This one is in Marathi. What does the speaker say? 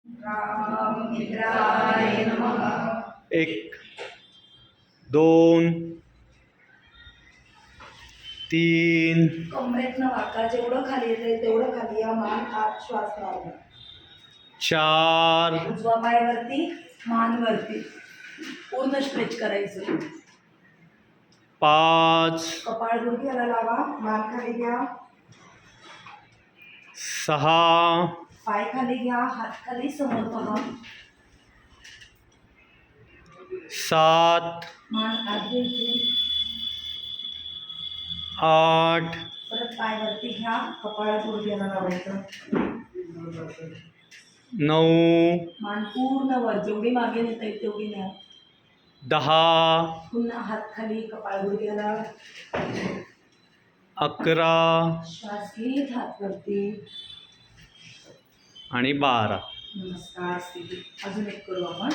राममित्राय नमः। 1 2 3 कमरेतनं वाका जेवढं खाली येते तेवढं खाली या, मान आत श्वास लावा। 4 उजवा पाय वरती, मान वरती, पूर्ण स्ट्रेच करायचं। 5 कपाळ गुडघ्याला लावा, मान खाली घ्या, 6 पाय खाली घ्या, हात खाली समोर पहा, 7 मान आत घ्यायची, 8 परत पाय वरती घ्या, कपाळ गुडघ्याला लावायचं, 9 मान पूर्ण वर, जेवढी मागे नेता येईल तेवढी न्या, 10 पुन्हा हात खाली, कपाळ गुडघ्याला, 11 श्वास घेत हात वरती आणि 12. नमस्कार स्थिती। अजून एक करू आपण।